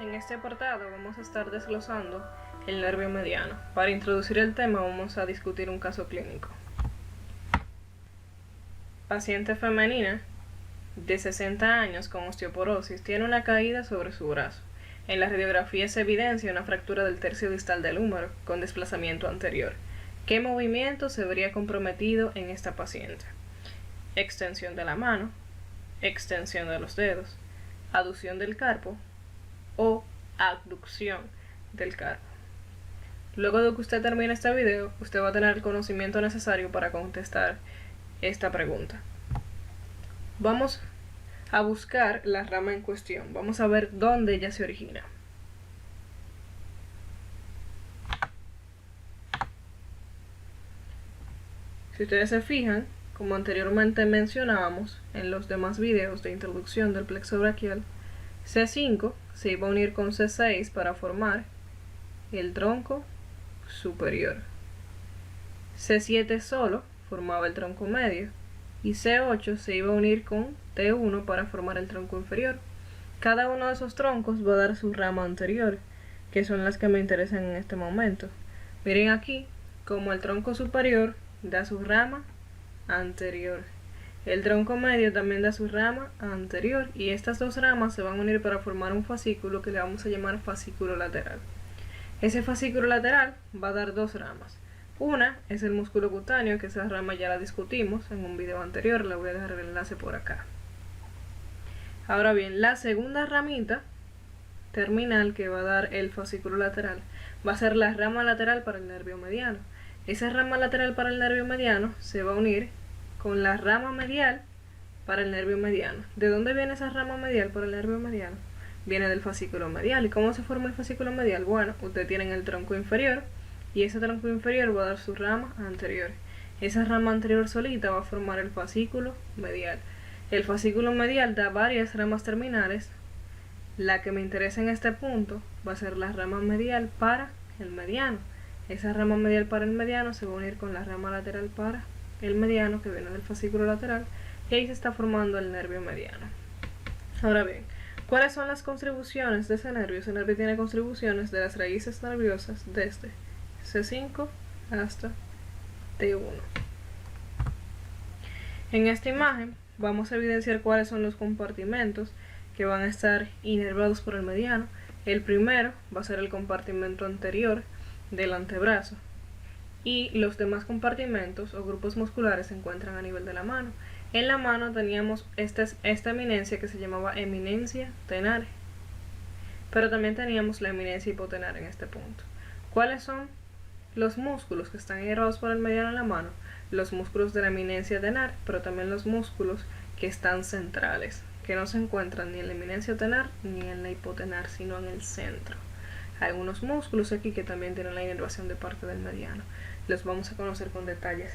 En este apartado vamos a estar desglosando el nervio mediano. Para introducir el tema vamos a discutir un caso clínico. Paciente femenina de 60 años con osteoporosis tiene una caída sobre su brazo. En la radiografía se evidencia una fractura del tercio distal del húmero con desplazamiento anterior. ¿Qué movimiento se vería comprometido en esta paciente? Extensión de la mano, extensión de los dedos, aducción del carpo o abducción del carpo. Luego de que usted termine este video, usted va a tener el conocimiento necesario para contestar esta pregunta. Vamos a buscar la rama en cuestión. Vamos a ver dónde ella se origina. Si ustedes se fijan, como anteriormente mencionábamos en los demás videos de introducción del plexo braquial, C5 se iba a unir con C6 para formar el tronco superior. C7 solo formaba el tronco medio y C8 se iba a unir con T1 para formar el tronco inferior. Cada uno de esos troncos va a dar su rama anterior, que son las que me interesan en este momento. Miren aquí como el tronco superior da su rama anterior. El tronco medio también da su rama anterior y estas dos ramas se van a unir para formar un fascículo que le vamos a llamar fascículo lateral. Ese fascículo lateral va a dar dos ramas. Una es el músculo cutáneo, que esa rama ya la discutimos en un video anterior, le voy a dejar el enlace por acá. Ahora bien, la segunda ramita terminal que va a dar el fascículo lateral va a ser la rama lateral para el nervio mediano. Esa rama lateral para el nervio mediano se va a unir con la rama medial para el nervio mediano. ¿De dónde viene esa rama medial para el nervio mediano? Viene del fascículo medial. ¿Y cómo se forma el fascículo medial? Bueno, ustedes tienen el tronco inferior y ese tronco inferior va a dar su rama anterior. Esa rama anterior solita va a formar el fascículo medial. El fascículo medial da varias ramas terminales. La que me interesa en este punto va a ser la rama medial para el mediano. Esa rama medial para el mediano se va a unir con la rama lateral para el mediano, que viene del fascículo lateral, y ahí se está formando el nervio mediano. Ahora bien, ¿cuáles son las contribuciones de ese nervio? Ese nervio tiene contribuciones de las raíces nerviosas desde C5 hasta T1. En esta imagen vamos a evidenciar cuáles son los compartimentos que van a estar inervados por el mediano. El primero va a ser el compartimento anterior del antebrazo y los demás compartimentos o grupos musculares se encuentran a nivel de la mano. En la mano teníamos esta eminencia que se llamaba eminencia tenar, pero también teníamos la eminencia hipotenar en este punto. ¿Cuáles son los músculos que están inervados por el mediano en la mano? Los músculos de la eminencia tenar, pero también los músculos que están centrales, que no se encuentran ni en la eminencia tenar ni en la hipotenar, sino en el centro. Hay algunos músculos aquí que también tienen la inervación de parte del mediano. Los vamos a conocer con detalles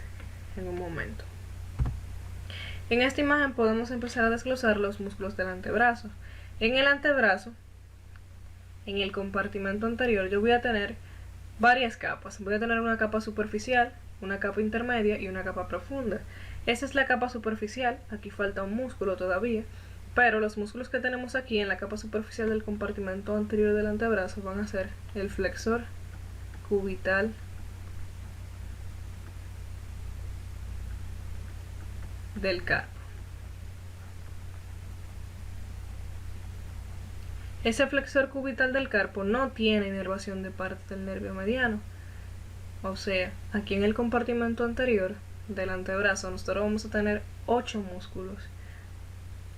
en un momento. En esta imagen podemos empezar a desglosar los músculos del antebrazo. En el antebrazo, en el compartimento anterior, yo voy a tener varias capas. Voy a tener una capa superficial, una capa intermedia y una capa profunda. Esta es la capa superficial, aquí falta un músculo todavía, pero los músculos que tenemos aquí en la capa superficial del compartimento anterior del antebrazo van a ser el flexor cubital del carpo. Ese flexor cubital del carpo no tiene inervación de parte del nervio mediano. O sea, aquí en el compartimento anterior del antebrazo nosotros vamos a tener 8 músculos.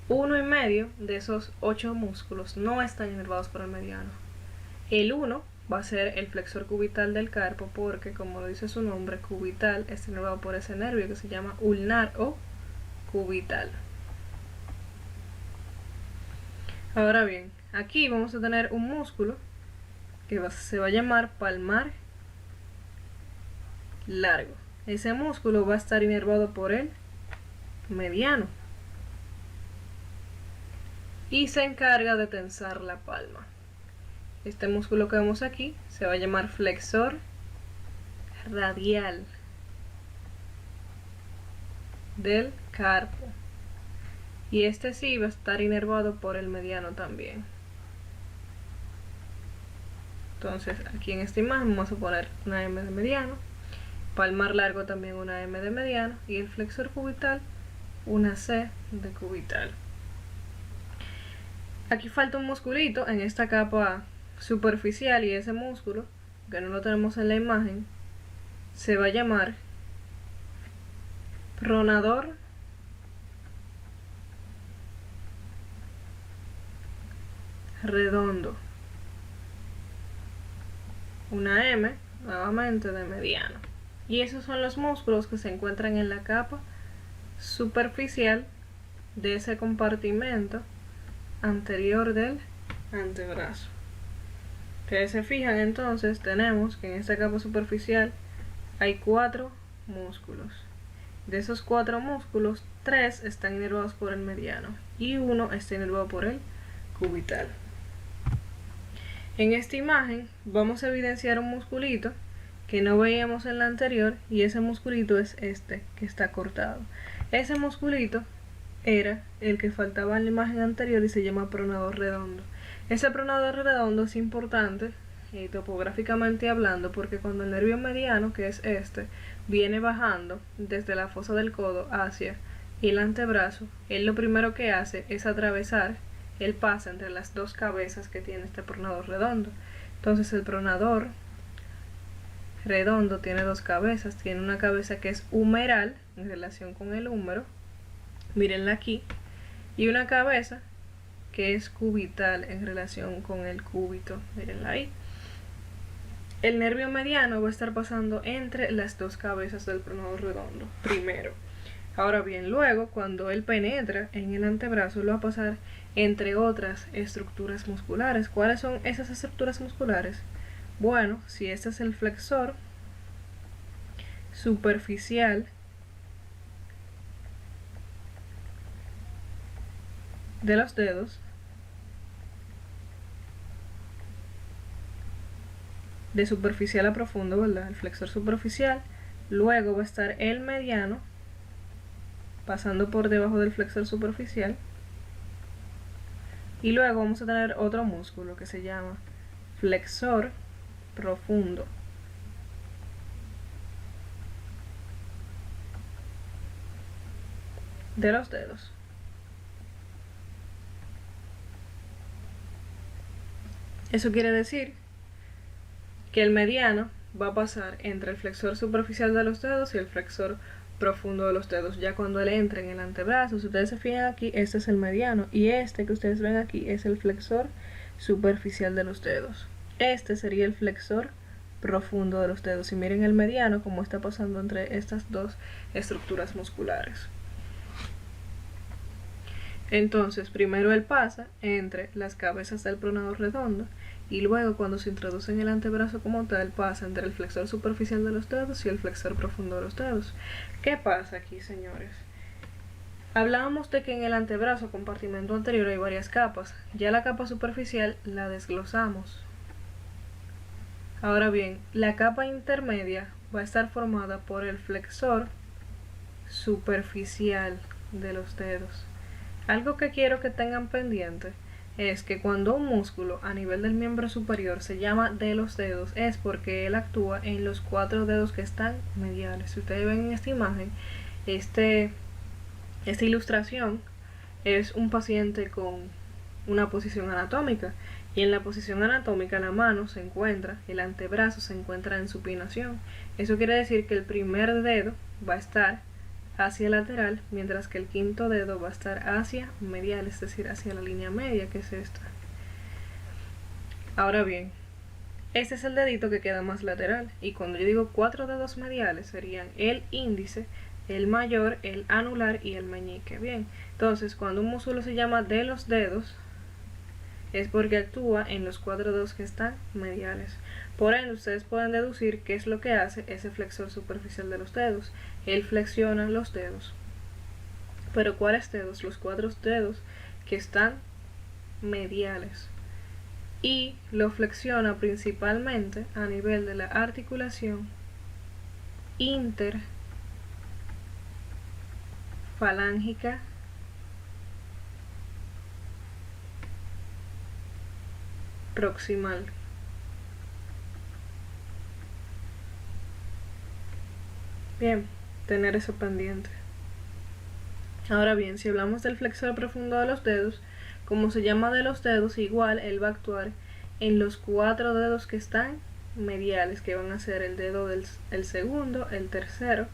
Uno y medio de esos 8 músculos no están inervados por el mediano. El 1 va a ser el flexor cubital del carpo porque, como lo dice su nombre, cubital está inervado por ese nervio que se llama ulnar o cubital. Ahora bien, aquí vamos a tener un músculo que se va a llamar palmar largo. Ese músculo va a estar inervado por el mediano y se encarga de tensar la palma. Este músculo que vemos aquí se va a llamar flexor radial del carpo y este sí va a estar inervado por el mediano también. Entonces aquí en esta imagen vamos a poner una M de mediano, palmar largo también una M de mediano y el flexor cubital una C de cubital. Aquí falta un musculito en esta capa superficial y ese músculo, que no lo tenemos en la imagen, se va a llamar pronador redondo, una M nuevamente de mediano. Y esos son los músculos que se encuentran en la capa superficial de ese compartimento anterior del antebrazo. Ustedes se fijan entonces, tenemos que en esta capa superficial hay 4 músculos. De esos 4 músculos, 3 están inervados por el mediano y 1 está inervado por el cubital. En esta imagen vamos a evidenciar un musculito que no veíamos en la anterior y ese musculito es este que está cortado. Ese musculito era el que faltaba en la imagen anterior y se llama pronador redondo. Ese pronador redondo es importante topográficamente hablando porque cuando el nervio mediano, que es este, viene bajando desde la fosa del codo hacia el antebrazo, él lo primero que hace es atravesar, él pasa entre las dos cabezas que tiene este pronador redondo. Entonces el pronador redondo tiene dos cabezas, tiene una cabeza que es humeral en relación con el húmero, mírenla aquí, y una cabeza que es cubital en relación con el cúbito, mírenla ahí. El nervio mediano va a estar pasando entre las dos cabezas del pronador redondo primero. Ahora bien, luego cuando él penetra en el antebrazo lo va a pasar entre otras estructuras musculares. ¿Cuáles son esas estructuras musculares? Bueno, si este es el flexor superficial de los dedos, de superficial a profundo, ¿verdad? El flexor superficial, luego va a estar el mediano pasando por debajo del flexor superficial y luego vamos a tener otro músculo que se llama flexor profundo de los dedos. Eso quiere decir que el mediano va a pasar entre el flexor superficial de los dedos y el flexor profundo de los dedos. Ya cuando él entre en el antebrazo, si ustedes se fijan aquí, este es el mediano y este que ustedes ven aquí es el flexor superficial de los dedos. Este sería el flexor profundo de los dedos y miren el mediano como está pasando entre estas dos estructuras musculares. Entonces primero él pasa entre las cabezas del pronador redondo y luego cuando se introduce en el antebrazo como tal pasa entre el flexor superficial de los dedos y el flexor profundo de los dedos. ¿Qué pasa aquí, señores? Hablábamos de que en el antebrazo, compartimento anterior, hay varias capas. Ya la capa superficial la desglosamos. Ahora bien, la capa intermedia va a estar formada por el flexor superficial de los dedos. Algo que quiero que tengan pendiente es que cuando un músculo a nivel del miembro superior se llama de los dedos es porque él actúa en los 4 dedos que están mediales. Si ustedes ven en esta imagen, esta ilustración es un paciente con una posición anatómica y en la posición anatómica la mano se encuentra, el antebrazo se encuentra en supinación. Eso quiere decir que el primer dedo va a estar hacia lateral, mientras que el quinto dedo va a estar hacia medial, es decir, hacia la línea media, que es esta. Ahora bien, este es el dedito que queda más lateral, y cuando yo digo 4 dedos mediales serían el índice, el mayor, el anular y el meñique. Bien, entonces cuando un músculo se llama de los dedos es porque actúa en los 4 dedos que están mediales. Por ende, ustedes pueden deducir qué es lo que hace ese flexor superficial de los dedos. Él flexiona los dedos. ¿Pero cuáles dedos? Los 4 dedos que están mediales. Y lo flexiona principalmente a nivel de la articulación interfalángica proximal. Bien, tener eso pendiente. Ahora bien, si hablamos del flexor profundo de los dedos, como se llama de los dedos, igual él va a actuar en los 4 dedos que están mediales, que van a ser el dedo del segundo, el tercero,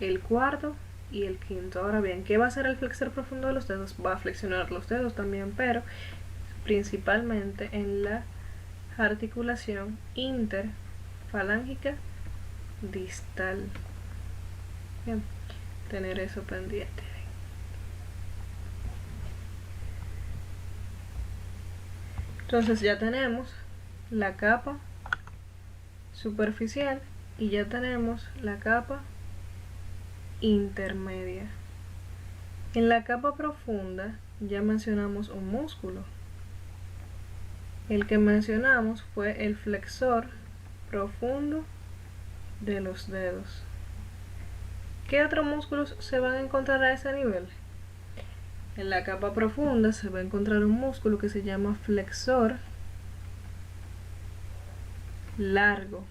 el cuarto y el quinto. Ahora bien, ¿qué va a hacer el flexor profundo de los dedos? Va a flexionar los dedos también, pero principalmente en la articulación interfalángica distal. Bien, tener eso pendiente. Entonces ya tenemos la capa superficial y ya tenemos la capa intermedia. En la capa profunda ya mencionamos un músculo. El que mencionamos fue el flexor profundo de los dedos. ¿Qué otros músculos se van a encontrar a ese nivel? En la capa profunda se va a encontrar un músculo que se llama flexor largo.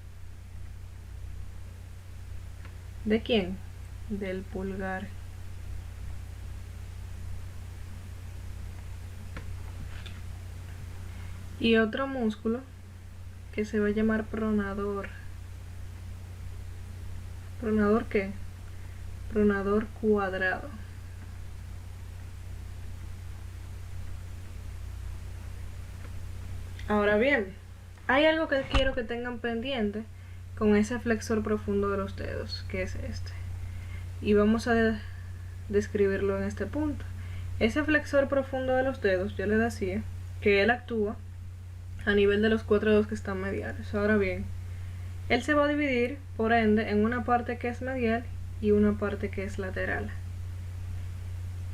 ¿De quién? Del pulgar. Y otro músculo que se va a llamar pronador. ¿Pronador qué? Pronador cuadrado. Ahora bien, hay algo que quiero que tengan pendiente con ese flexor profundo de los dedos, que es este. Y vamos a describirlo en este punto. Ese flexor profundo de los dedos, yo le decía que él actúa a nivel de los 4 dedos que están mediales. Ahora bien, él se va a dividir, por ende, en una parte que es medial y una parte que es lateral.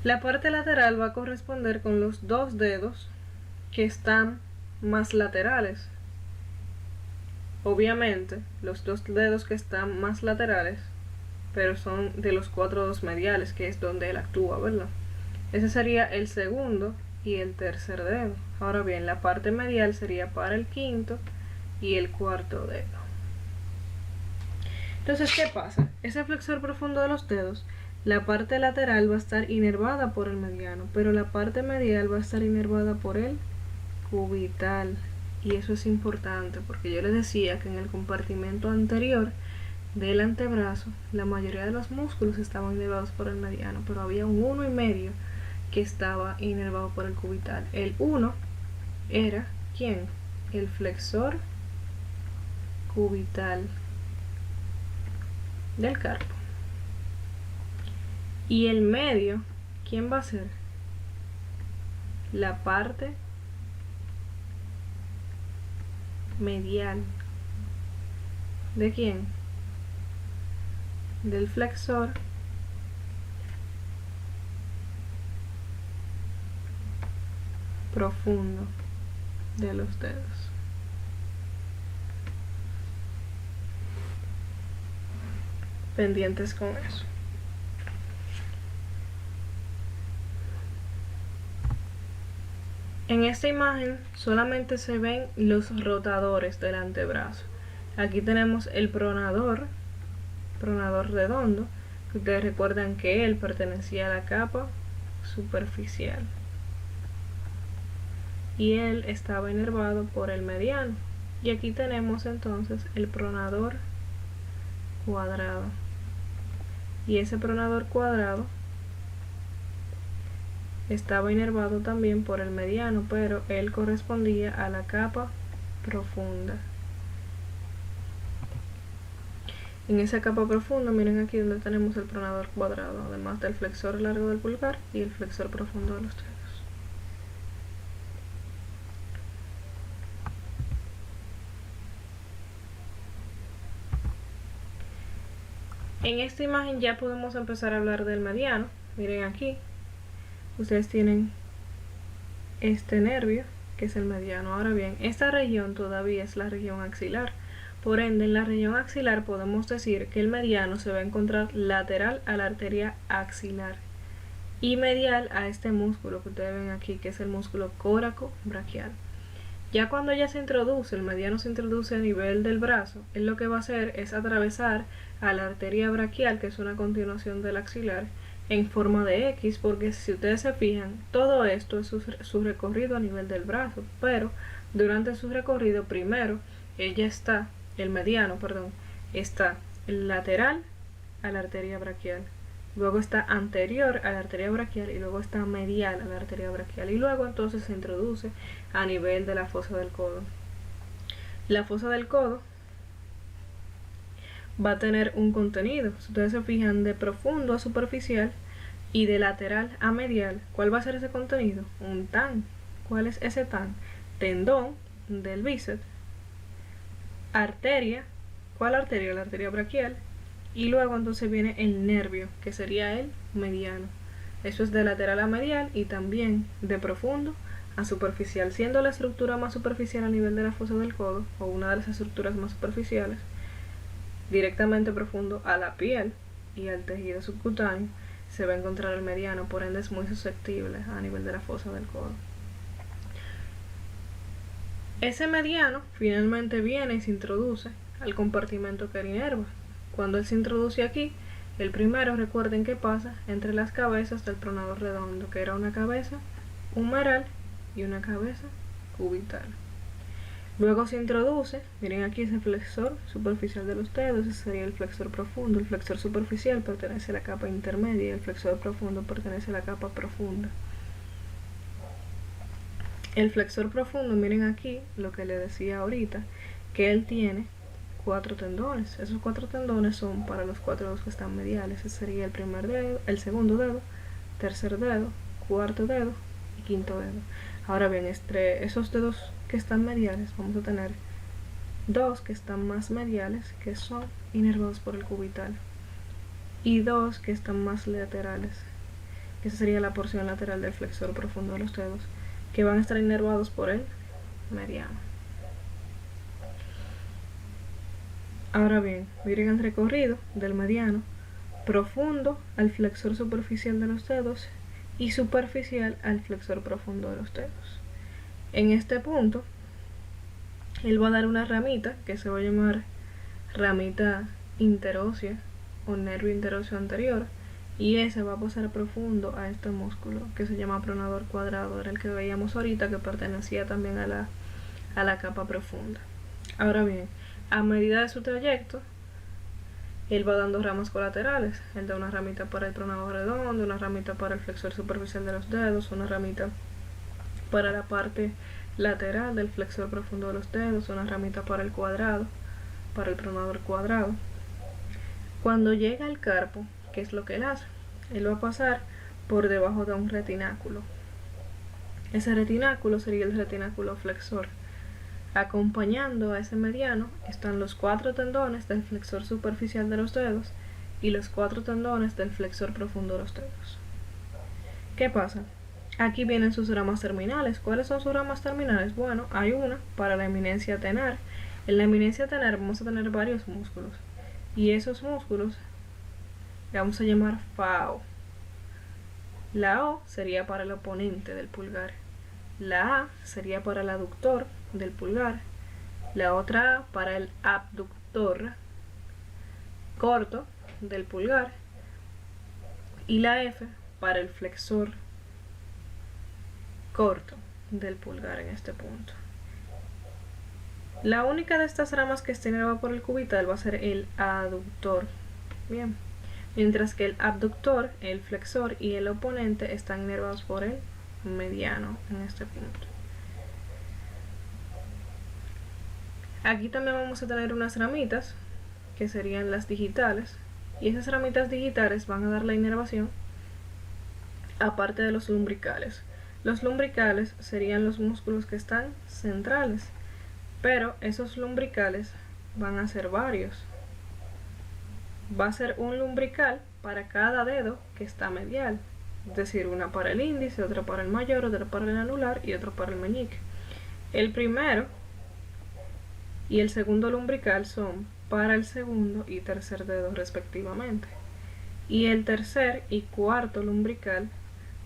La parte lateral va a corresponder con los 2 dedos que están más laterales. Obviamente, los 2 dedos que están más laterales, pero son de los 4 dedos mediales, que es donde él actúa, ¿verdad? Ese sería el segundo y el tercer dedo. Ahora bien, la parte medial sería para el quinto y el cuarto dedo. Entonces, ¿qué pasa? Ese flexor profundo de los dedos, la parte lateral va a estar inervada por el mediano, pero la parte medial va a estar inervada por el cubital. Y eso es importante porque yo les decía que en el compartimento anterior del antebrazo la mayoría de los músculos estaban inervados por el mediano, pero había un 1,5 que estaba inervado por el cubital. El 1 era ¿quién? El flexor cubital del carpo. Y el medio, ¿quién va a ser? La parte medial. ¿De quién? Del flexor profundo de los dedos. Pendientes con eso. En esta imagen solamente se ven los rotadores del antebrazo. Aquí tenemos el pronador redondo, que ustedes recuerdan que él pertenecía a la capa superficial y él estaba inervado por el mediano. Y aquí tenemos entonces el pronador cuadrado, y ese pronador cuadrado estaba inervado también por el mediano, pero él correspondía a la capa profunda. En esa capa profunda, miren aquí donde tenemos el pronador cuadrado, además del flexor largo del pulgar y el flexor profundo de los dedos. En esta imagen ya podemos empezar a hablar del mediano. Miren aquí, ustedes tienen este nervio que es el mediano. Ahora bien, esta región todavía es la región axilar. Por ende, en la región axilar podemos decir que el mediano se va a encontrar lateral a la arteria axilar y medial a este músculo que ustedes ven aquí, que es el músculo coracobraquial. Ya cuando ya se introduce, el mediano se introduce a nivel del brazo, él lo que va a hacer es atravesar a la arteria braquial, que es una continuación del axilar, en forma de X, porque si ustedes se fijan, todo esto es su recorrido a nivel del brazo, pero durante su recorrido primero, el mediano, perdón, está lateral a la arteria braquial, luego está anterior a la arteria braquial y luego está medial a la arteria braquial, y luego entonces se introduce a nivel de la fosa del codo. La fosa del codo va a tener un contenido, si ustedes se fijan, de profundo a superficial y de lateral a medial. ¿Cuál va a ser ese contenido? Un TAN. ¿Cuál es ese TAN? Tendón del bíceps, arteria. ¿Cuál arteria? La arteria braquial. Y luego entonces viene el nervio, que sería el mediano. Eso es de lateral a medial y también de profundo a superficial, siendo la estructura más superficial a nivel de la fosa del codo, o una de las estructuras más superficiales, directamente profundo a la piel y al tejido subcutáneo, se va a encontrar el mediano, por ende es muy susceptible a nivel de la fosa del codo. Ese mediano finalmente viene y se introduce al compartimento que inerva. Cuando él se introduce aquí, el primero, recuerden que pasa entre las cabezas del pronador redondo, que era una cabeza humeral y una cabeza cubital. Luego se introduce, miren aquí ese flexor superficial de los dedos, ese sería el flexor profundo. El flexor superficial pertenece a la capa intermedia y el flexor profundo pertenece a la capa profunda. El flexor profundo, miren aquí lo que le decía ahorita, que él tiene 4 tendones. Esos 4 tendones son para los 4 dedos que están mediales. Ese sería el primer dedo, el segundo dedo, tercer dedo, cuarto dedo y quinto dedo. Ahora bien, entre esos dedos que están mediales vamos a tener 2 que están más mediales, que son inervados por el cubital, y 2 que están más laterales, que esa sería la porción lateral del flexor profundo de los dedos, que van a estar inervados por el mediano. Ahora bien, miren el recorrido del mediano, profundo al flexor superficial de los dedos y superficial al flexor profundo de los dedos. En este punto, él va a dar una ramita que se va a llamar ramita interósea o nervio interóseo anterior, y ese va a pasar profundo a este músculo que se llama pronador cuadrado, era el que veíamos ahorita, que pertenecía también a la capa profunda. Ahora bien, a medida de su trayecto, él va dando ramas colaterales. Él da una ramita para el pronador redondo, una ramita para el flexor superficial de los dedos, una ramita para la parte lateral del flexor profundo de los dedos, una ramita para el cuadrado, para el pronador cuadrado. Cuando llega al carpo, ¿qué es lo que él hace? Él va a pasar por debajo de un retináculo. Ese retináculo sería el retináculo flexor. Acompañando a ese mediano están los 4 tendones del flexor superficial de los dedos y los 4 tendones del flexor profundo de los dedos. ¿Qué pasa? Aquí vienen sus ramas terminales. ¿Cuáles son sus ramas terminales? Bueno, hay una para la eminencia tenar. En la eminencia tenar vamos a tener varios músculos, y esos músculos le vamos a llamar FAO. La O sería para el oponente del pulgar, la A sería para el aductor del pulgar, la otra A para el abductor corto del pulgar y la F para el flexor corto del pulgar en este punto. La única de estas ramas que está inervada por el cubital va a ser el aductor. Bien, mientras que el abductor, el flexor y el oponente están inervados por el mediano en este punto. Aquí también vamos a tener unas ramitas que serían las digitales, y esas ramitas digitales van a dar la inervación aparte de los lumbricales. Los lumbricales serían los músculos que están centrales, pero esos lumbricales van a ser varios. Va a ser un lumbrical para cada dedo que está medial, es decir, una para el índice, otra para el mayor, otra para el anular y otro para el meñique. El primero y el segundo lumbrical son para el segundo y tercer dedo respectivamente, y el tercer y cuarto lumbrical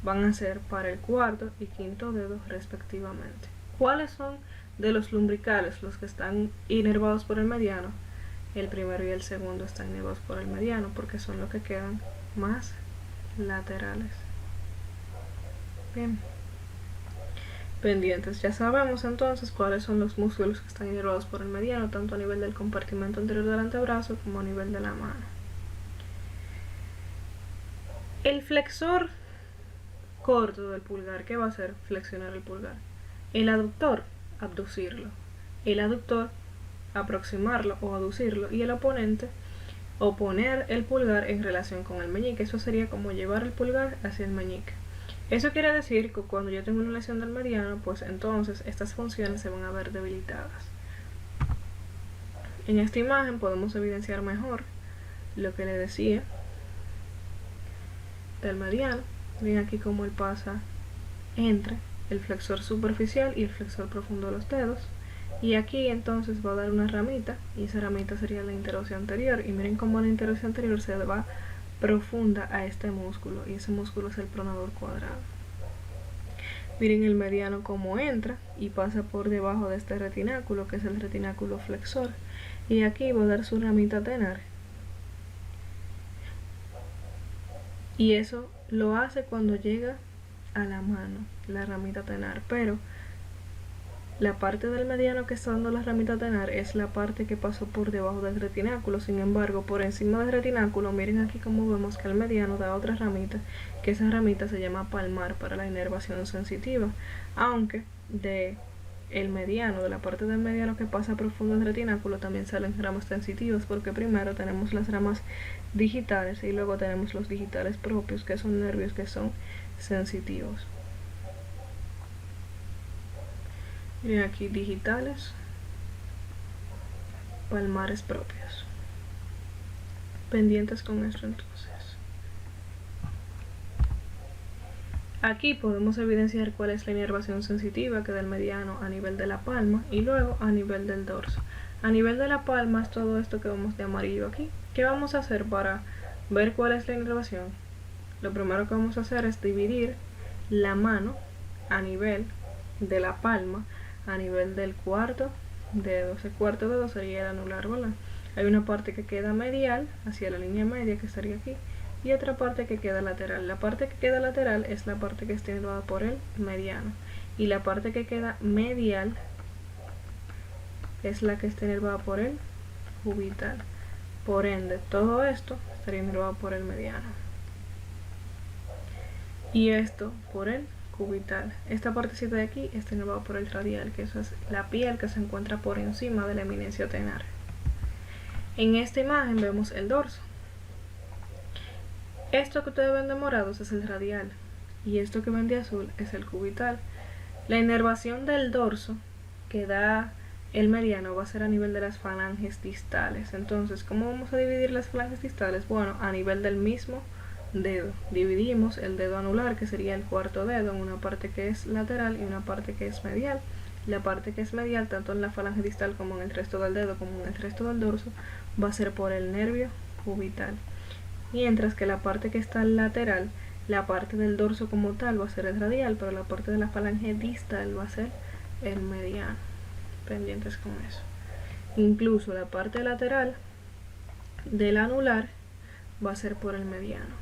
van a ser para el cuarto y quinto dedo respectivamente. ¿Cuáles son de los lumbricales, los que están inervados por el mediano, el primero y el segundo están inervados por el mediano porque son los que quedan más laterales. Bien. Pendientes. Ya sabemos entonces cuáles son los músculos que están inervados por el mediano, tanto a nivel del compartimento anterior del antebrazo como a nivel de la mano. El flexor corto del pulgar, ¿qué va a hacer? Flexionar el pulgar. El aductor, abducirlo. El aductor, aproximarlo o aducirlo. Y el oponente, oponer el pulgar en relación con el meñique. Eso sería como llevar el pulgar hacia el meñique. Eso quiere decir que cuando yo tengo una lesión del mediano, pues entonces estas funciones se van a ver debilitadas. En esta imagen podemos evidenciar mejor lo que le decía del mediano. Ven aquí cómo él pasa entre el flexor superficial y el flexor profundo de los dedos. Y aquí entonces va a dar una ramita, y esa ramita sería la interosseo anterior. Y miren cómo la interosseo anterior se va profunda a este músculo, y ese músculo es el pronador cuadrado. Miren el mediano cómo entra y pasa por debajo de este retináculo, que es el retináculo flexor, y aquí va a dar su ramita tenar. Y eso lo hace cuando llega a la mano, la ramita tenar, pero la parte del mediano que está dando la ramita tenar es la parte que pasó por debajo del retináculo. Sin embargo, por encima del retináculo, miren aquí cómo vemos que el mediano da otra ramita, que esa ramita se llama palmar para la inervación sensitiva, aunque de el mediano, de la parte del mediano que pasa profundo del retináculo, también salen ramas sensitivas, porque primero tenemos las ramas digitales y luego tenemos los digitales propios, que son nervios que son sensitivos. Miren aquí digitales, palmares propios. Pendientes con esto entonces. Aquí podemos evidenciar cuál es la inervación sensitiva que da el mediano a nivel de la palma y luego a nivel del dorso. A nivel de la palma es todo esto que vemos de amarillo aquí. ¿Qué vamos a hacer para ver cuál es la inervación? Lo primero que vamos a hacer es dividir la mano a nivel de la palma, a nivel del cuarto dedo. Ese cuarto dedo sería el anular, ¿verdad? Hay una parte que queda medial hacia la línea media, que estaría aquí, y otra parte que queda lateral. La parte que queda lateral es la parte que está inervada por el mediano, y la parte que queda medial es la que está inervada por el cubital. Por ende, todo esto estaría inervado por el mediano, y esto por el cubital. Esta partecita de aquí está inervada por el radial, que eso es la piel que se encuentra por encima de la eminencia tenar. En esta imagen vemos el dorso. Esto que ustedes ven de morados es el radial, y esto que ven de azul es el cubital. La inervación del dorso que da el mediano va a ser a nivel de las falanges distales. Entonces, ¿cómo vamos a dividir las falanges distales? Bueno, a nivel del mismo dedo. Dividimos el dedo anular, que sería el cuarto dedo, en una parte que es lateral y una parte que es medial. La parte que es medial, tanto en la falange distal como en el resto del dedo, como en el resto del dorso, va a ser por el nervio cubital. Mientras que la parte que está lateral, la parte del dorso como tal va a ser el radial, pero la parte de la falange distal va a ser el mediano. Pendientes con eso. Incluso la parte lateral del anular va a ser por el mediano.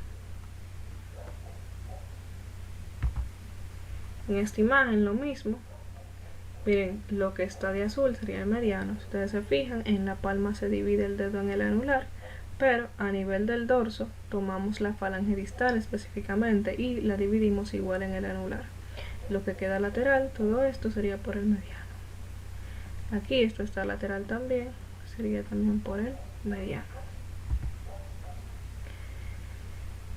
En esta imagen lo mismo. Miren, lo que está de azul sería el mediano. Si ustedes se fijan, en la palma se divide el dedo en el anular, pero a nivel del dorso tomamos la falange distal específicamente y la dividimos igual en el anular. Lo que queda lateral, todo esto sería por el mediano. Aquí esto está lateral también, sería también por el mediano.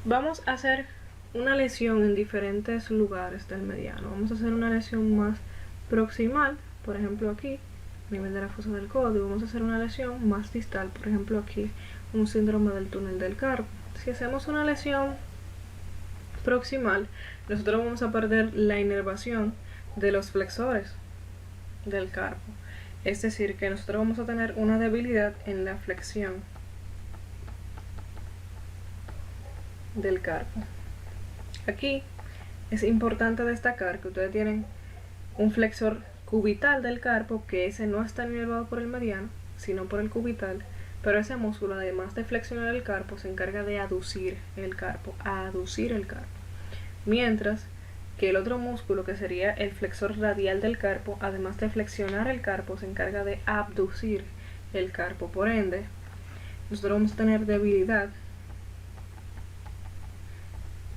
Vamos a hacer una lesión en diferentes lugares del mediano. Vamos a hacer una lesión más proximal, por ejemplo aquí, a nivel de la fosa del codo, y vamos a hacer una lesión más distal, por ejemplo aquí, un síndrome del túnel del carpo. Si hacemos una lesión proximal, nosotros vamos a perder la inervación de los flexores del carpo. Es decir, que nosotros vamos a tener una debilidad en la flexión del carpo. Aquí es importante destacar que ustedes tienen un flexor cubital del carpo, que ese no está inervado por el mediano, sino por el cubital, pero ese músculo, además de flexionar el carpo, se encarga de aducir el carpo, mientras que el otro músculo, que sería el flexor radial del carpo, además de flexionar el carpo, se encarga de abducir el carpo. Por ende, nosotros vamos a tener debilidad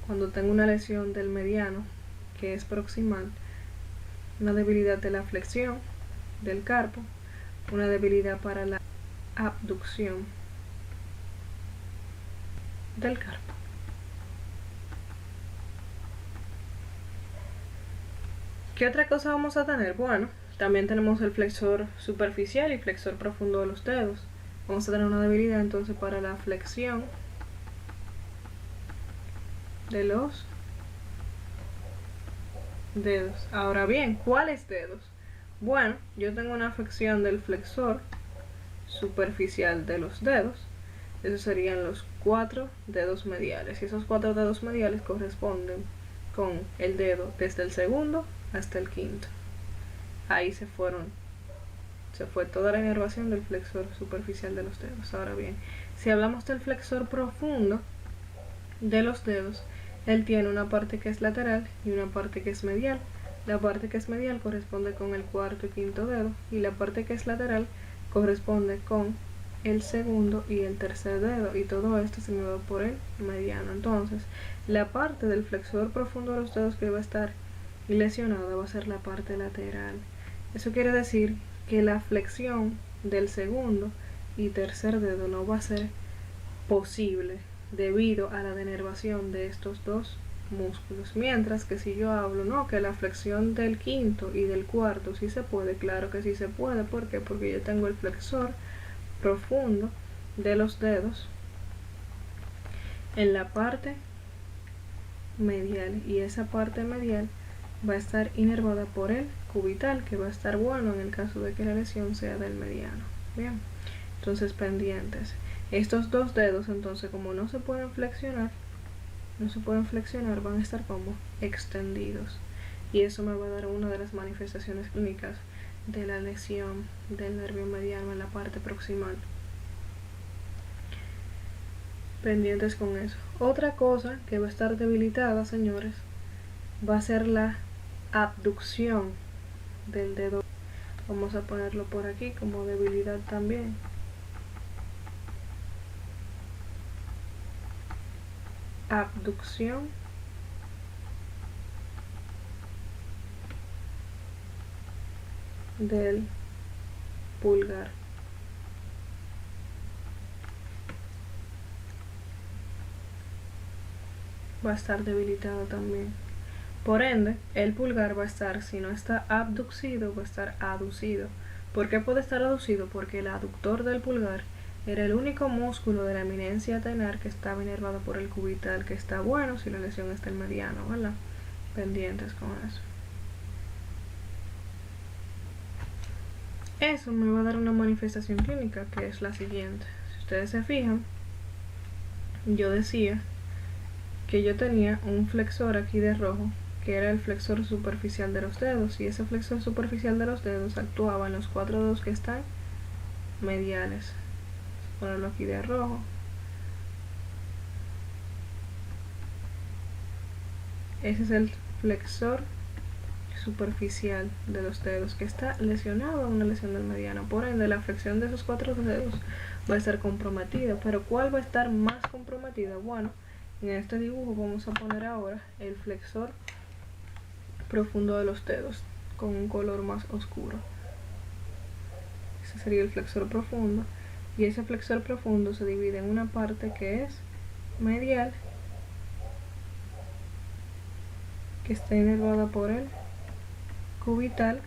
cuando tengo una lesión del mediano, que es proximal, una debilidad de la flexión del carpo, una debilidad para la abducción del carpo. ¿Qué otra cosa vamos a tener? Bueno, también tenemos el flexor superficial y flexor profundo de los dedos. Vamos a tener una debilidad entonces para la flexión de los dedos. Ahora bien, ¿cuáles dedos? Bueno, yo tengo una flexión del flexor superficial de los dedos. Esos serían los 4 dedos mediales. Y esos 4 dedos mediales corresponden con el dedo desde el segundo hasta el quinto. Ahí se fue toda la inervación del flexor superficial de los dedos. Ahora bien, si hablamos del flexor profundo de los dedos, él tiene una parte que es lateral y una parte que es medial. La parte que es medial corresponde con el cuarto y quinto dedo, y la parte que es lateral corresponde con el segundo y el tercer dedo, y todo esto es inervado por el mediano. Entonces, la parte del flexor profundo de los dedos que va a estar lesionada va a ser la parte lateral. Eso quiere decir que la flexión del segundo y tercer dedo no va a ser posible debido a la denervación de estos dos músculos. Mientras que si yo hablo, no, que la flexión del quinto y del cuarto sí se puede, claro que sí se puede. ¿Por qué? Porque yo tengo el flexor profundo de los dedos en la parte medial, y esa parte medial va a estar inervada por el cubital, que va a estar bueno en el caso de que la lesión sea del mediano. Bien, entonces pendientes. Estos dos dedos, entonces, como no se pueden flexionar, van a estar como extendidos, y eso me va a dar una de las manifestaciones clínicas de la lesión del nervio mediano en la parte proximal. Pendientes con eso. Otra cosa que va a estar debilitada, señores, va a ser la abducción del dedo. Vamos a ponerlo por aquí como debilidad también. Abducción del pulgar. Va a estar debilitado también. Por ende, el pulgar va a estar, si no está abducido, va a estar aducido. ¿Por qué puede estar aducido? Porque el aductor del pulgar era el único músculo de la eminencia tenar que estaba inervado por el cubital, que está bueno si la lesión está en mediano, ¿verdad? Pendientes con eso. Eso me va a dar una manifestación clínica, que es la siguiente. Si ustedes se fijan, yo decía que yo tenía un flexor aquí de rojo, que era el flexor superficial de los dedos, y ese flexor superficial de los dedos actuaba en los 4 dedos que están mediales. Vamos a ponerlo aquí de rojo. Ese es el flexor superficial de los dedos, que está lesionado en una lesión del mediano. Por ende, la flexión de esos 4 dedos va a estar comprometida. Pero ¿cuál va a estar más comprometida? Bueno, en este dibujo vamos a poner ahora el flexor profundo de los dedos con un color más oscuro. Ese sería el flexor profundo, y ese flexor profundo se divide en una parte que es medial, que está inervada por el cubital,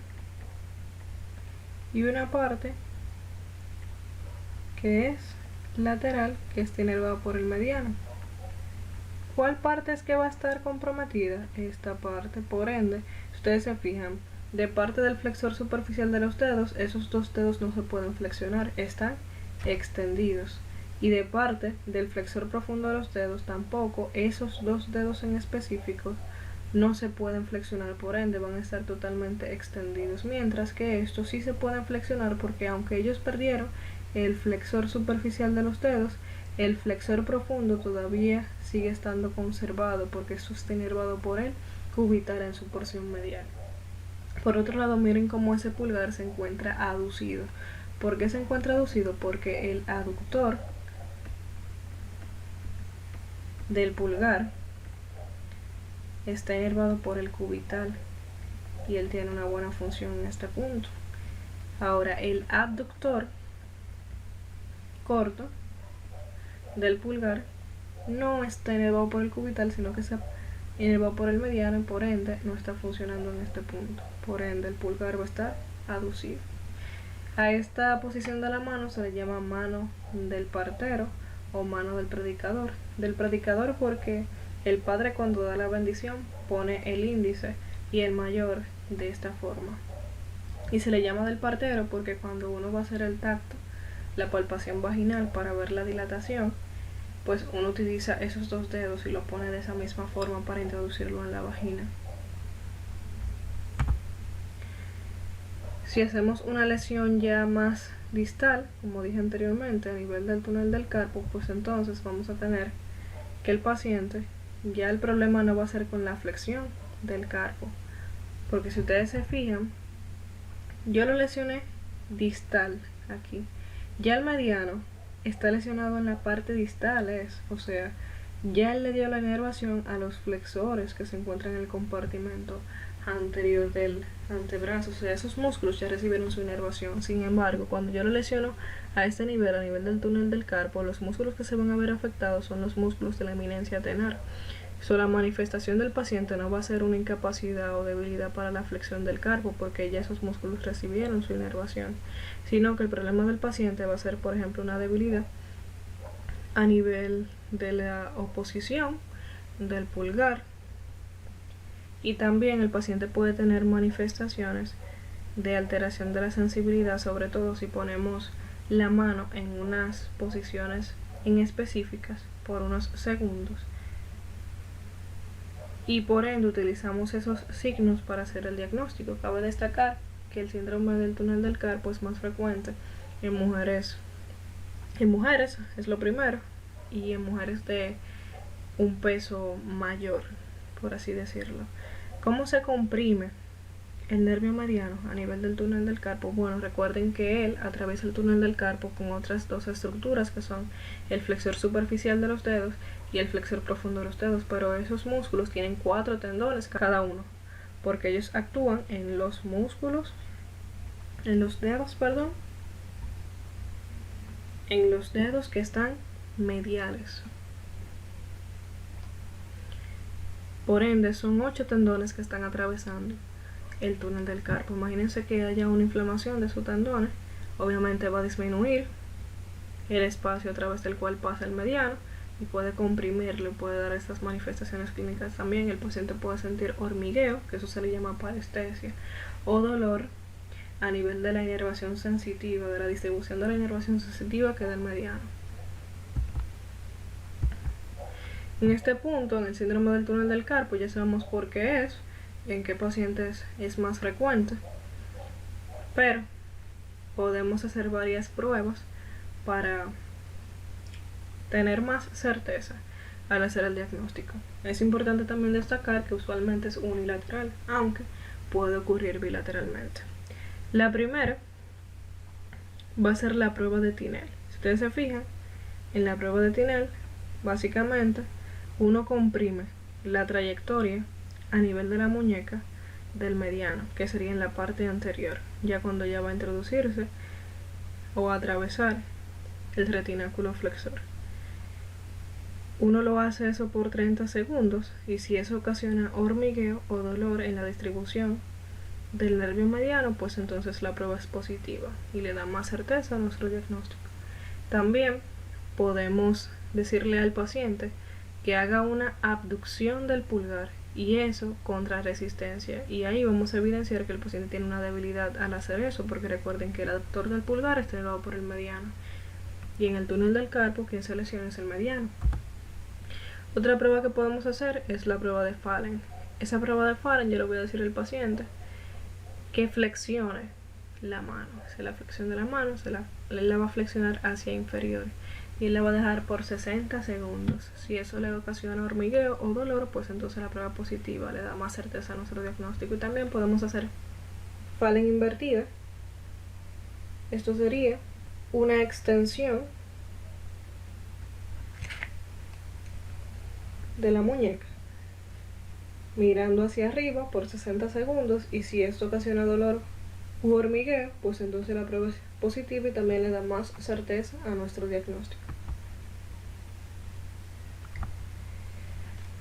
y una parte que es lateral, que está inervada por el mediano. ¿Cuál parte es que va a estar comprometida? Esta parte. Por ende, si ustedes se fijan, de parte del flexor superficial de los dedos, esos dos dedos no se pueden flexionar, están extendidos. Y de parte del flexor profundo de los dedos tampoco, esos dos dedos en específico no se pueden flexionar, por ende van a estar totalmente extendidos, mientras que estos sí se pueden flexionar porque aunque ellos perdieron el flexor superficial de los dedos, el flexor profundo todavía sigue estando conservado porque esto está inervado por el cubital en su porción medial. Por otro lado, miren cómo ese pulgar se encuentra aducido. ¿Por qué se encuentra aducido? Porque el aductor del pulgar está inervado por el cubital y él tiene una buena función en este punto. Ahora, el abductor corto del pulgar no está inervado por el cubital, sino que está inervado por el mediano y por ende no está funcionando en este punto. Por ende, el pulgar va a estar aducido. A esta posición de la mano se le llama mano del partero o mano del predicador. Del predicador porque el padre cuando da la bendición pone el índice y el mayor de esta forma. Y se le llama del partero porque cuando uno va a hacer el tacto, la palpación vaginal para ver la dilatación, pues uno utiliza esos dos dedos y lo pone de esa misma forma para introducirlo en la vagina. Si hacemos una lesión ya más distal, como dije anteriormente, a nivel del túnel del carpo, pues entonces vamos a tener que el paciente, ya el problema no va a ser con la flexión del carpo, porque si ustedes se fijan, yo lo lesioné distal aquí, ya el mediano está lesionado en la parte distal, o sea, ya él le dio la inervación a los flexores que se encuentran en el compartimento anterior del antebrazo, o sea, esos músculos ya recibieron su inervación. Sin embargo, cuando yo lo lesiono a este nivel, a nivel del túnel del carpo, los músculos que se van a ver afectados son los músculos de la eminencia tenar. So, la manifestación del paciente no va a ser una incapacidad o debilidad para la flexión del carpo porque ya esos músculos recibieron su inervación, sino que el problema del paciente va a ser, por ejemplo, una debilidad a nivel de la oposición del pulgar, y también el paciente puede tener manifestaciones de alteración de la sensibilidad, sobre todo si ponemos la mano en unas posiciones inespecíficas por unos segundos, y por ende utilizamos esos signos para hacer el diagnóstico. Cabe destacar que el síndrome del túnel del carpo es más frecuente en mujeres es lo primero, y en mujeres de un peso mayor, por así decirlo. ¿Cómo se comprime el nervio mediano a nivel del túnel del carpo? Bueno, recuerden que él atraviesa el túnel del carpo con otras dos estructuras que son el flexor superficial de los dedos y el flexor profundo de los dedos, pero esos músculos tienen 4 tendones cada uno, porque ellos actúan en los músculos, en los dedos que están mediales. Por ende, son 8 tendones que están atravesando el túnel del carpo. Imagínense que haya una inflamación de esos tendones, obviamente va a disminuir el espacio a través del cual pasa el mediano y puede comprimirlo, puede dar estas manifestaciones clínicas también. El paciente puede sentir hormigueo, que eso se le llama parestesia, o dolor a nivel de la inervación sensitiva, de la distribución de la inervación sensitiva que da el mediano. En este punto, en el síndrome del túnel del carpo, ya sabemos por qué es, en qué pacientes es más frecuente, pero podemos hacer varias pruebas para tener más certeza al hacer el diagnóstico. Es importante también destacar que usualmente es unilateral, aunque puede ocurrir bilateralmente. La primera va a ser la prueba de Tinel. Si ustedes se fijan, en la prueba de Tinel, básicamente uno comprime la trayectoria a nivel de la muñeca del mediano, que sería en la parte anterior, ya cuando ya va a introducirse o a atravesar el retináculo flexor. Uno lo hace eso por 30 segundos y si eso ocasiona hormigueo o dolor en la distribución del nervio mediano, pues entonces la prueba es positiva y le da más certeza a nuestro diagnóstico. También podemos decirle al paciente que haga una abducción del pulgar y eso contra resistencia, y ahí vamos a evidenciar que el paciente tiene una debilidad al hacer eso, porque recuerden que el aductor del pulgar está inervado por el mediano y en el túnel del carpo quien se lesiona es el mediano. Otra prueba que podemos hacer es la prueba de Fallen, esa prueba de Farren yo le voy a decir al paciente que flexione la mano. Se la flexión de la mano, él la va a flexionar hacia inferior y él la va a dejar por 60 segundos. Si eso le ocasiona hormigueo o dolor, pues entonces la prueba positiva le da más certeza a nuestro diagnóstico. Y también podemos hacer Fallen invertida. Esto sería una extensión de la muñeca mirando hacia arriba por 60 segundos, y si esto ocasiona dolor u hormigueo, pues entonces la prueba es positiva y también le da más certeza a nuestro diagnóstico.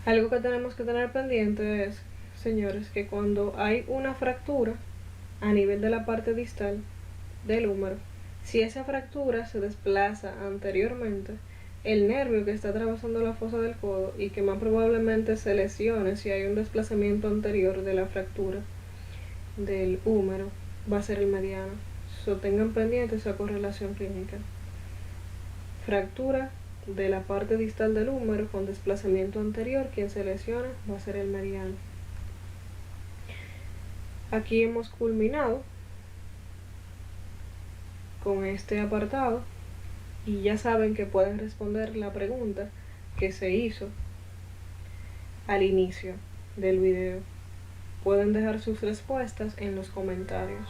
Algo que tenemos que tener pendiente es, señores, que cuando hay una fractura a nivel de la parte distal del húmero, si esa fractura se desplaza anteriormente, el nervio que está atravesando la fosa del codo y que más probablemente se lesione si hay un desplazamiento anterior de la fractura del húmero, va a ser el mediano. Tengan pendiente esa correlación clínica. Fractura de la parte distal del húmero con desplazamiento anterior, quien se lesiona va a ser el mediano. Aquí hemos culminado con este apartado y ya saben que pueden responder la pregunta que se hizo al inicio del video. Pueden dejar sus respuestas en los comentarios.